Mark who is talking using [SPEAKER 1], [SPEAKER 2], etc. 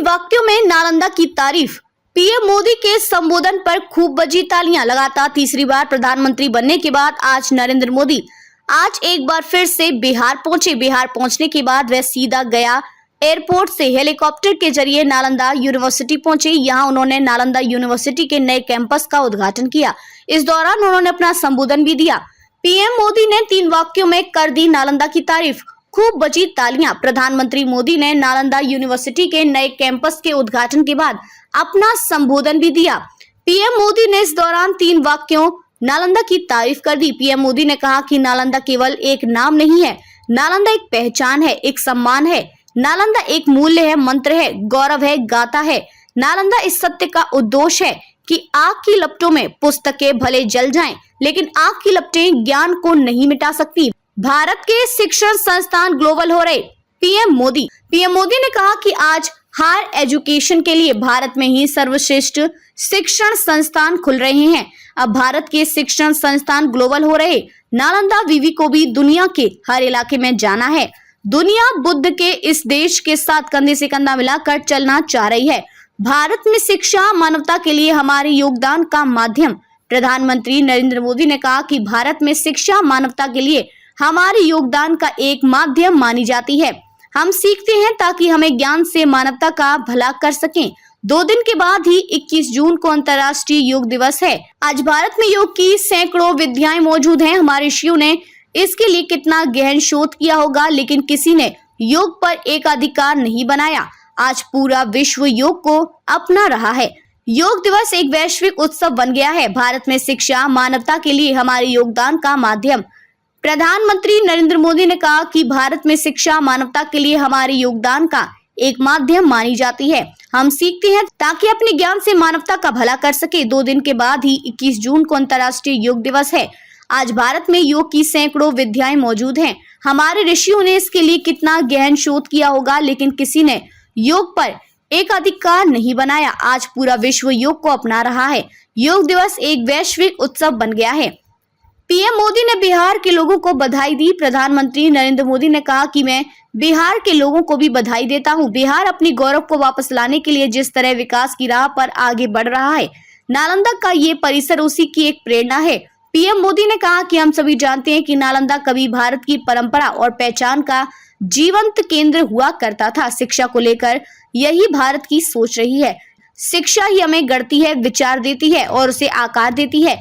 [SPEAKER 1] वाक्यों में नालंदा की तारीफ। पीएम मोदी के संबोधन पर खूब बजी तालियां। लगातार तीसरी बार प्रधानमंत्री बनने के बाद आज नरेंद्र मोदी आज एक बार फिर से बिहार पहुंचे। बिहार पहुंचने के बाद वह सीधा गया एयरपोर्ट से हेलीकॉप्टर के जरिए नालंदा यूनिवर्सिटी पहुंचे। यहां उन्होंने नालंदा यूनिवर्सिटी के नए कैंपस का उद्घाटन किया। इस दौरान उन्होंने अपना संबोधन भी दिया। पीएम मोदी ने 3 वाक्यों में कर दी नालंदा की तारीफ। खूब बजी तालियां। प्रधानमंत्री मोदी ने नालंदा यूनिवर्सिटी के नए कैंपस के उद्घाटन के बाद अपना संबोधन भी दिया। पीएम मोदी ने इस दौरान 3 वाक्यों नालंदा की तारीफ कर दी। पीएम मोदी ने कहा कि नालंदा केवल एक नाम नहीं है, नालंदा एक पहचान है, एक सम्मान है, नालंदा एक मूल्य है, मंत्र है, गौरव है, गाथा है। नालंदा इस सत्य का उद्घोष है कि आग की लपटों में पुस्तकें भले जल जाएं, लेकिन आग की लपटें ज्ञान को नहीं मिटा सकती। भारत के शिक्षण संस्थान ग्लोबल हो रहे। पीएम मोदी ने कहा कि आज हायर एजुकेशन के लिए भारत में ही सर्वश्रेष्ठ शिक्षण संस्थान खुल रहे हैं। अब भारत के शिक्षण संस्थान ग्लोबल हो रहे। नालंदा विवि को भी दुनिया के हर इलाके में जाना है। दुनिया बुद्ध के इस देश के साथ कंधे से कंधा मिलाकर चलना चाह रही है। भारत में शिक्षा मानवता के लिए हमारे योगदान का माध्यम। प्रधानमंत्री नरेंद्र मोदी ने कहा कि भारत में शिक्षा मानवता के लिए हमारे योगदान का एक माध्यम मानी जाती है। हम सीखते हैं ताकि हमें ज्ञान से मानवता का भला कर सकें। 2 दिन के बाद ही 21 जून को अंतर्राष्ट्रीय योग दिवस है। आज भारत में योग की सैकड़ों विद्याएं मौजूद हैं। हमारे ऋषियों ने इसके लिए कितना गहन शोध किया होगा, लेकिन किसी ने योग पर एकाधिकार नहीं बनाया। आज पूरा विश्व योग को अपना रहा है। योग दिवस एक वैश्विक उत्सव बन गया है। भारत में शिक्षा मानवता के लिए हमारे योगदान का माध्यम। प्रधानमंत्री नरेंद्र मोदी ने कहा कि भारत में शिक्षा मानवता के लिए हमारे योगदान का एक माध्यम मानी जाती है। हम सीखते हैं ताकि अपने ज्ञान से मानवता का भला कर सके। 2 दिन के बाद ही 21 जून को अंतर्राष्ट्रीय योग दिवस है। आज भारत में योग की सैकड़ों विद्याएं मौजूद हैं। हमारे ऋषियों ने इसके लिए कितना गहन शोध किया होगा, लेकिन किसी ने योग पर एकाधिकार नहीं बनाया। आज पूरा विश्व योग को अपना रहा है। योग दिवस एक वैश्विक उत्सव बन गया है। पीएम मोदी ने बिहार के लोगों को बधाई दी। प्रधानमंत्री नरेंद्र मोदी ने कहा कि मैं बिहार के लोगों को भी बधाई देता हूं। बिहार अपनी गौरव को वापस लाने के लिए जिस तरह विकास की राह पर आगे बढ़ रहा है, नालंदा का ये परिसर उसी की एक प्रेरणा है। पीएम मोदी ने कहा कि हम सभी जानते हैं कि नालंदा कभी भारत की परंपरा और पहचान का जीवंत केंद्र हुआ करता था। शिक्षा को लेकर यही भारत की सोच रही है। शिक्षा ही हमें गढ़ती है, विचार देती है और उसे आकार देती है।